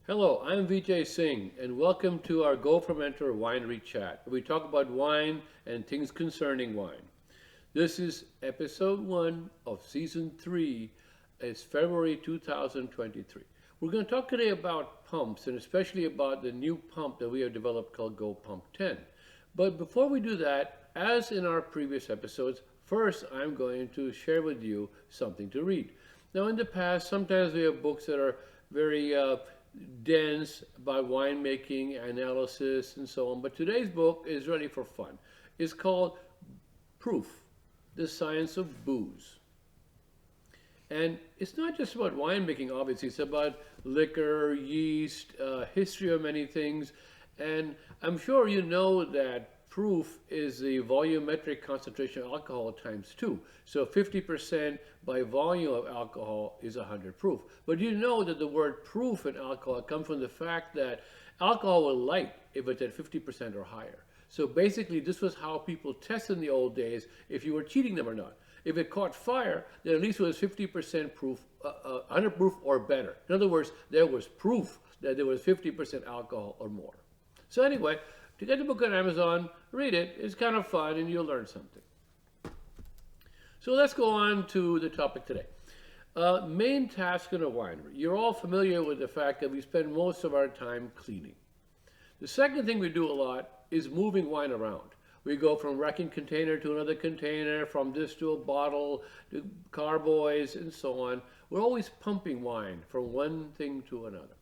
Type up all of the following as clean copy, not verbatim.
Hello, I'm Vijay Singh, and welcome to our Go Fermenter Winery Chat, where we talk about wine and things concerning wine. This is episode 1 of season 3. It's February 2023. We're going to talk today about pumps, and especially about the new pump that we have developed called Go Pump 10. But before we do that, as in our previous episodes, first I'm going to share with you something to read. Now, in the past, sometimes we have books that are very dense about winemaking, analysis, and so on. But today's book is really for fun. It's called Proof, the Science of Booze. And it's not just about winemaking, obviously. It's about liquor, yeast, history of many things. And I'm sure you know that proof is the volumetric concentration of alcohol times 2. So 50% by volume of alcohol is 100 proof. But you know that the word proof in alcohol comes from the fact that alcohol will light if it's at 50% or higher. So basically, this was how people tested in the old days if you were cheating them or not. If it caught fire, then at least it was 50% proof, 100 proof or better. In other words, there was proof that there was 50% alcohol or more. So anyway, to get the book on Amazon, read it. It's kind of fun and you'll learn something. So let's go on to the topic today. Main task in a winery. You're all familiar with the fact that we spend most of our time cleaning. The second thing we do a lot is moving wine around. We go from racking container to another container, from this to a bottle, to carboys, and so on. We're always pumping wine from one thing to another.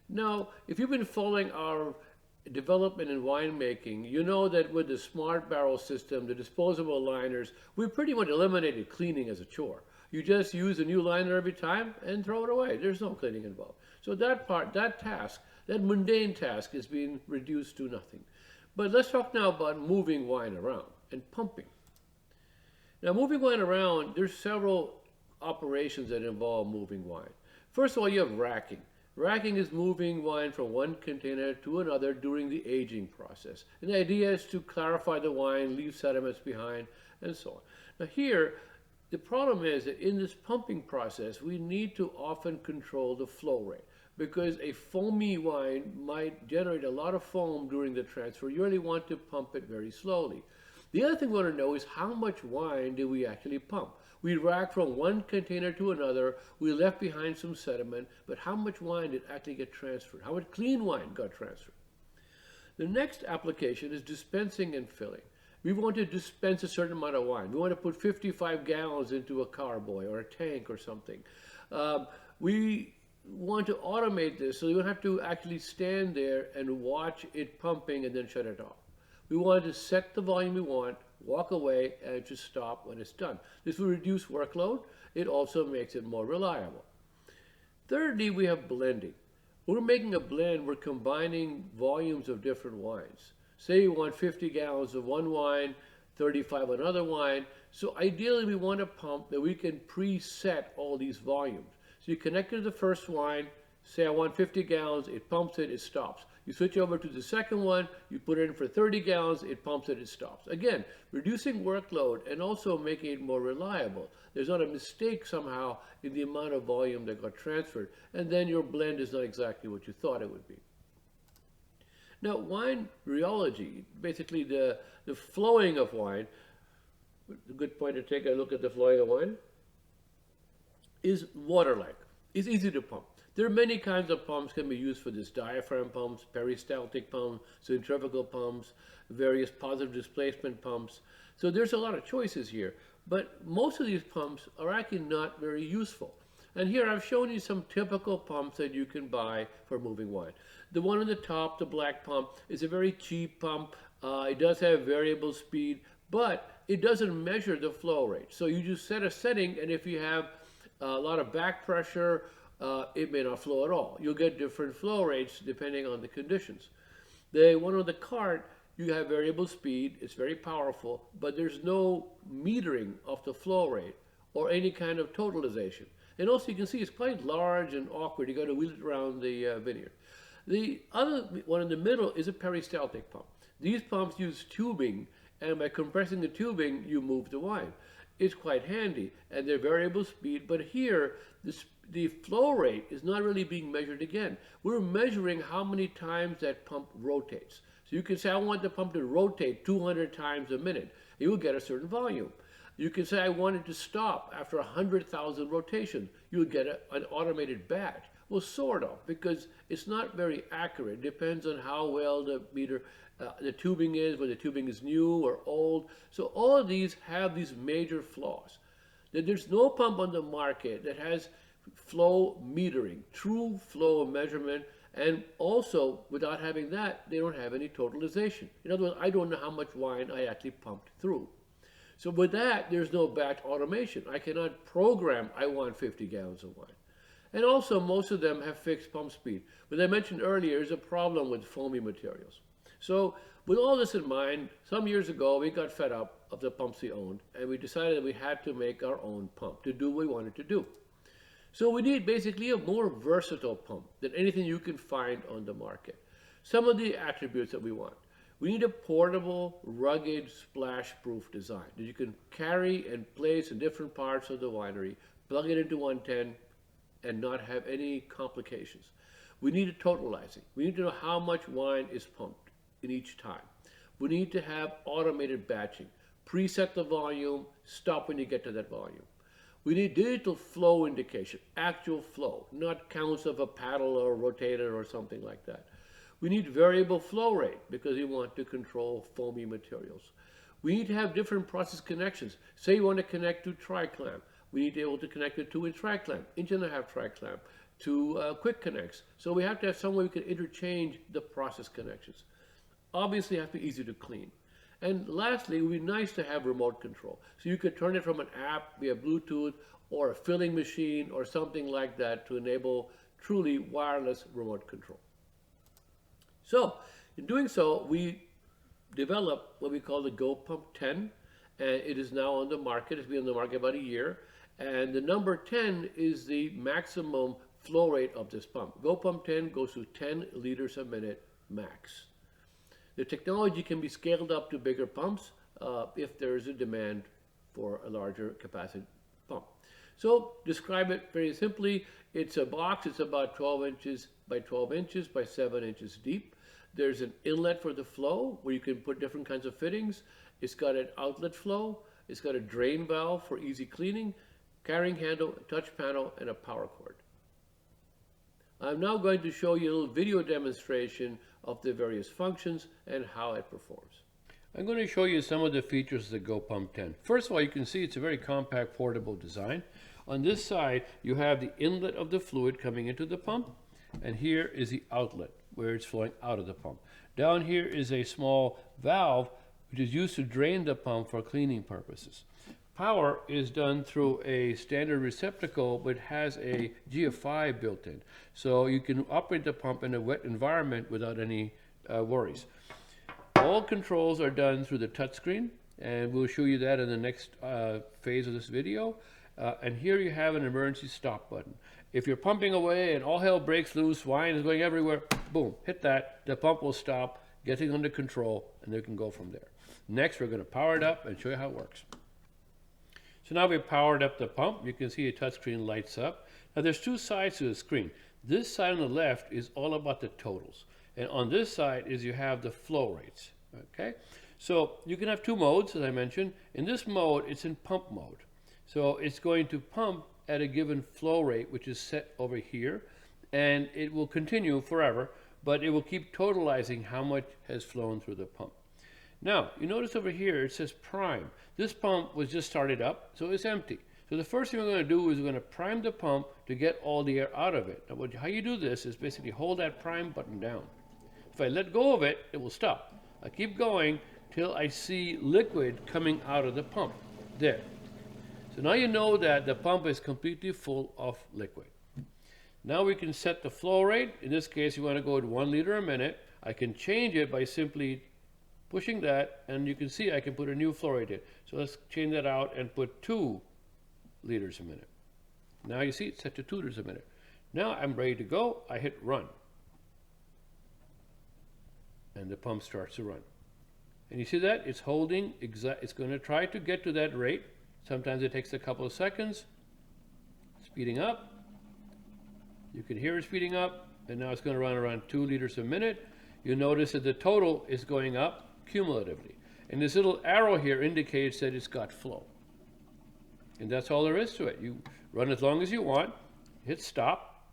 Now, if you've been following our development in winemaking, you know that with the smart barrel system, the disposable liners, we pretty much eliminated cleaning as a chore. You just use a new liner every time and throw it away. There's no cleaning involved. So that part, that task, that mundane task is being reduced to nothing. But let's talk now about moving wine around and pumping. Now, moving wine around, there's several operations that involve moving wine. First of all, you have racking. Racking is moving wine from one container to another during the aging process. And the idea is to clarify the wine, leave sediments behind, and so on. Now here, the problem is that in this pumping process, we need to often control the flow rate, because a foamy wine might generate a lot of foam during the transfer. You really want to pump it very slowly. The other thing we want to know is how much wine do we actually pump? We rack from one container to another, we left behind some sediment, but how much wine did actually get transferred? How much clean wine got transferred? The next application is dispensing and filling. We want to dispense a certain amount of wine. We want to put 55 gallons into a carboy or a tank or something. We want to automate this so you don't have to actually stand there and watch it pumping and then shut it off. We want to set the volume we want, walk away, and just stop when it's done. This will reduce workload. It also makes it more reliable. Thirdly, we have blending. When we're making a blend, we're combining volumes of different wines. Say you want 50 gallons of one wine, 35 of another wine. So ideally, we want a pump that we can preset all these volumes. So you connect it to the first wine, say I want 50 gallons, it pumps it, it stops. You switch over to the second one, you put it in for 30 gallons, it pumps it, it stops. Again, reducing workload and also making it more reliable. There's not a mistake somehow in the amount of volume that got transferred, and then your blend is not exactly what you thought it would be. Now, wine rheology, basically the flowing of wine, a good point to take a look at the flowing of wine, is water-like. It's easy to pump. There are many kinds of pumps can be used for this: diaphragm pumps, peristaltic pumps, centrifugal pumps, various positive displacement pumps. So there's a lot of choices here, but most of these pumps are actually not very useful. And here I've shown you some typical pumps that you can buy for moving wine. The one on the top, the black pump, is a very cheap pump. It does have variable speed, but it doesn't measure the flow rate. So you just set a setting, and if you have a lot of back pressure, it may not flow at all. You'll get different flow rates depending on the conditions. The one on the cart, you have variable speed, it's very powerful, but there's no metering of the flow rate or any kind of totalization. And also you can see it's quite large and awkward. You got to wheel it around the vineyard. The other one in the middle is a peristaltic pump. These pumps use tubing, and by compressing the tubing, you move the wine. It's quite handy, and they're variable speed, but here the flow rate is not really being measured again. We're measuring how many times that pump rotates. So you can say, I want the pump to rotate 200 times a minute. You will get a certain volume. You can say, I want it to stop after 100,000 rotations. You'll get an automated batch. Well, sort of, because it's not very accurate. It depends on how well the meter, the tubing is, whether the tubing is new or old. So all of these have these major flaws. There's no pump on the market that has flow metering, true flow measurement, and also without having that, they don't have any totalization. In other words, I don't know how much wine I actually pumped through. So with that, there's no batch automation. I cannot program, I want 50 gallons of wine. And also, most of them have fixed pump speed. But I mentioned earlier, there's a problem with foamy materials. So with all this in mind, some years ago, we got fed up of the pumps we owned, and we decided that we had to make our own pump to do what we wanted to do. So we need basically a more versatile pump than anything you can find on the market. Some of the attributes that we want. We need a portable, rugged, splash-proof design that you can carry and place in different parts of the winery, plug it into 110, and not have any complications. We need a totalizing. We need to know how much wine is pumped in each time. We need to have automated batching. Preset the volume, stop when you get to that volume. We need digital flow indication, actual flow, not counts of a paddle or a rotator or something like that. We need variable flow rate because we want to control foamy materials. We need to have different process connections. Say you want to connect to tri-clamp. We need to be able to connect to 2-inch tri-clamp, 1.5-inch tri-clamp, to quick connects. So we have to have some way we can interchange the process connections. Obviously, it has to be easy to clean. And lastly, it would be nice to have remote control. So you could turn it from an app via Bluetooth or a filling machine or something like that to enable truly wireless remote control. So in doing so, we developed what we call the Go Pump 10, and it is now on the market. It's been on the market about a year. And the number 10 is the maximum flow rate of this pump. Go Pump 10 goes to 10 liters a minute max. The technology can be scaled up to bigger pumps if there is a demand for a larger capacity pump. So describe it very simply. It's a box. It's about 12 inches by 12 inches by 7 inches deep. There's an inlet for the flow where you can put different kinds of fittings. It's got an outlet flow. It's got a drain valve for easy cleaning, carrying handle, a touch panel, and a power cord. I'm now going to show you a little video demonstration of the various functions and how it performs. I'm going to show you some of the features of the Go Pump 10. First of all, you can see it's a very compact, portable design. On this side, you have the inlet of the fluid coming into the pump, and here is the outlet where it's flowing out of the pump. Down here is a small valve which is used to drain the pump for cleaning purposes. Power is done through a standard receptacle but has a GFI built in, so you can operate the pump in a wet environment without any worries. All controls are done through the touchscreen, and we'll show you that in the next phase of this video. And here you have an emergency stop button. If you're pumping away and all hell breaks loose, wine is going everywhere, boom, hit that, the pump will stop, getting under control, and they can go from there. Next, we're going to power it up and show you how it works. So now we've powered up the pump. You can see a touchscreen lights up. Now there's two sides to the screen. This side on the left is all about the totals. And on this side is you have the flow rates, okay? So you can have two modes, as I mentioned. In this mode, it's in pump mode. So it's going to pump at a given flow rate, which is set over here, and it will continue forever, but it will keep totalizing how much has flown through the pump. Now, you notice over here, it says prime. This pump was just started up, so it's empty. So the first thing we're going to do is we're going to prime the pump to get all the air out of it. Now, how you do this is basically hold that prime button down. If I let go of it, it will stop. I keep going till I see liquid coming out of the pump. There. So now you know that the pump is completely full of liquid. Now we can set the flow rate. In this case, you want to go to 1 liter a minute. I can change it by simply pushing that, and you can see I can put a new flow rate in. So let's change that out and put 2 liters a minute. Now you see it's set to 2 liters a minute. Now I'm ready to go. I hit run. And the pump starts to run. And you see that? It's holding, it's going to try to get to that rate. Sometimes it takes a couple of seconds. Speeding up. You can hear it speeding up, and now it's going to run around 2 liters a minute. You'll notice that the total is going up cumulatively. And this little arrow here indicates that it's got flow. And that's all there is to it. You run as long as you want, hit stop,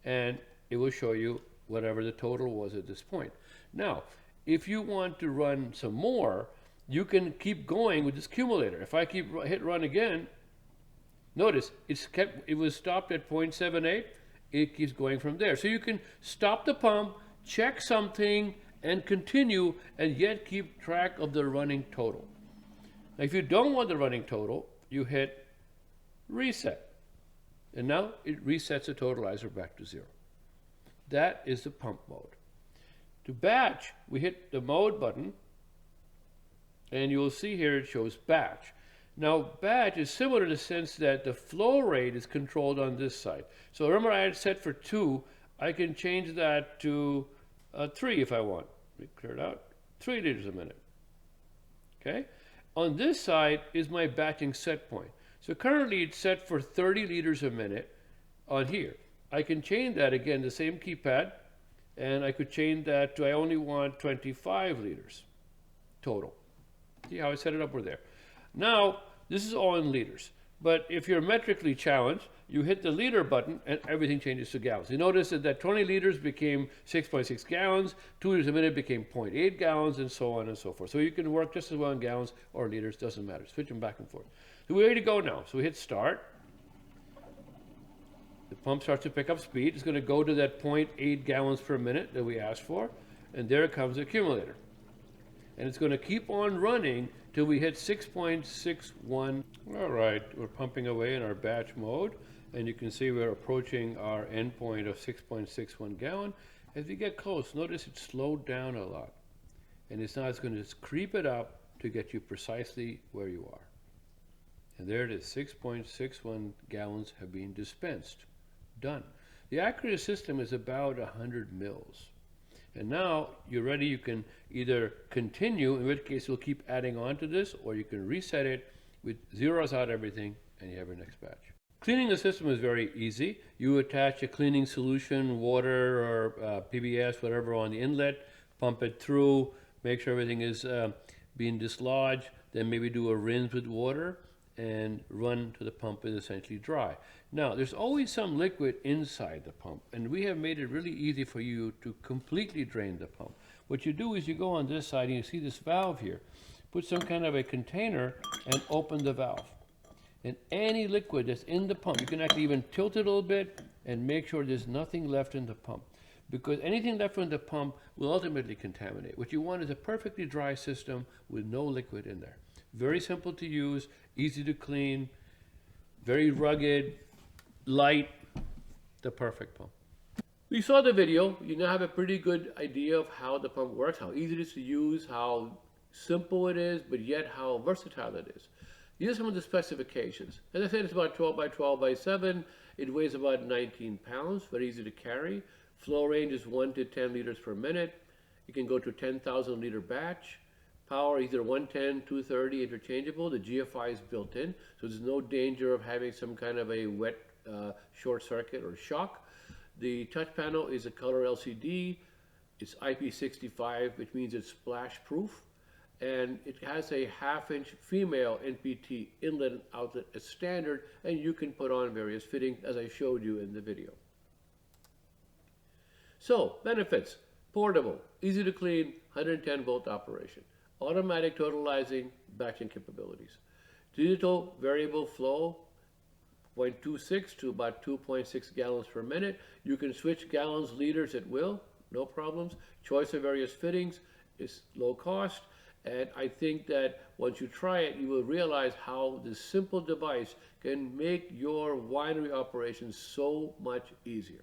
and it will show you whatever the total was at this point. Now, if you want to run some more, you can keep going with this cumulator. If I hit run again, notice it was stopped at 0.78. It keeps going from there. So you can stop the pump, check something, and continue, and yet keep track of the running total. Now, if you don't want the running total, you hit reset. And now it resets the totalizer back to 0. That is the pump mode. To batch, we hit the mode button, and you'll see here it shows batch. Now, batch is similar in the sense that the flow rate is controlled on this side. So remember, I had set for 2. I can change that to 3 if I want. Let me clear it out. 3 liters a minute. Okay? On this side is my batching set point. So currently it's set for 30 liters a minute on here. I can change that again, the same keypad, and I could change that to I only want 25 liters total. See how I set it up over there. Now, this is all in liters. But if you're metrically challenged, you hit the liter button and everything changes to gallons. You notice that 20 liters became 6.6 gallons, 2 liters a minute became 0.8 gallons, and so on and so forth. So you can work just as well in gallons or liters, doesn't matter. Switch them back and forth. So we're ready to go now. So we hit start. The pump starts to pick up speed. It's going to go to that 0.8 gallons per minute that we asked for. And there comes the accumulator. And it's going to keep on running till we hit 6.61. All right, we're pumping away in our batch mode. And you can see we're approaching our endpoint of 6.61 gallon. As we get close, notice it slowed down a lot. And it's going to just creep it up to get you precisely where you are. And there it is, 6.61 gallons have been dispensed. Done. The accurate system is about 100 mils. And now you're ready. You can either continue, in which case we'll keep adding on to this, or you can reset it with zeros out everything, and you have your next batch. Cleaning the system is very easy. You attach a cleaning solution, water or PBS, whatever, on the inlet, pump it through, make sure everything is being dislodged, then maybe do a rinse with water, and run to the pump is essentially dry. Now, there's always some liquid inside the pump, and we have made it really easy for you to completely drain the pump. What you do is you go on this side and you see this valve here. Put some kind of a container and open the valve. And any liquid that's in the pump, you can actually even tilt it a little bit and make sure there's nothing left in the pump. Because anything left in the pump will ultimately contaminate. What you want is a perfectly dry system with no liquid in there. Very simple to use, easy to clean, very rugged, light, the perfect pump. You saw the video. You now have a pretty good idea of how the pump works, how easy it is to use, how simple it is, but yet how versatile it is. These are some of the specifications. As I said, it's about 12 by 12 by 7. It weighs about 19 pounds, very easy to carry. Flow range is 1 to 10 liters per minute. You can go to 10,000 liter batch. Power either 110, 230 interchangeable. The GFI is built in, so there's no danger of having some kind of a wet short circuit or shock. The touch panel is a color LCD. It's IP65, which means it's splash proof. And it has a 1/2-inch female NPT inlet and outlet as standard, and you can put on various fittings as I showed you in the video. So, benefits: portable, easy to clean, 110 volt operation, automatic totalizing, batching capabilities, digital variable flow, 0.26 to about 2.6 gallons per minute. You can switch gallons, liters at will, no problems. Choice of various fittings is low cost. And I think that once you try it, you will realize how this simple device can make your winery operations so much easier.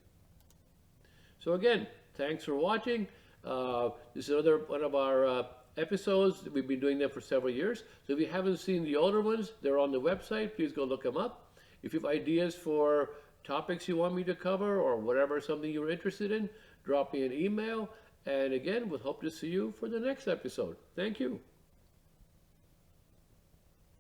So again, thanks for watching. This is another one of our episodes. We've been doing them for several years. So if you haven't seen the older ones, they're on the website. Please go look them up. If you have ideas for topics you want me to cover or whatever, something you're interested in, drop me an email. And again, we'll hope to see you for the next episode. Thank you.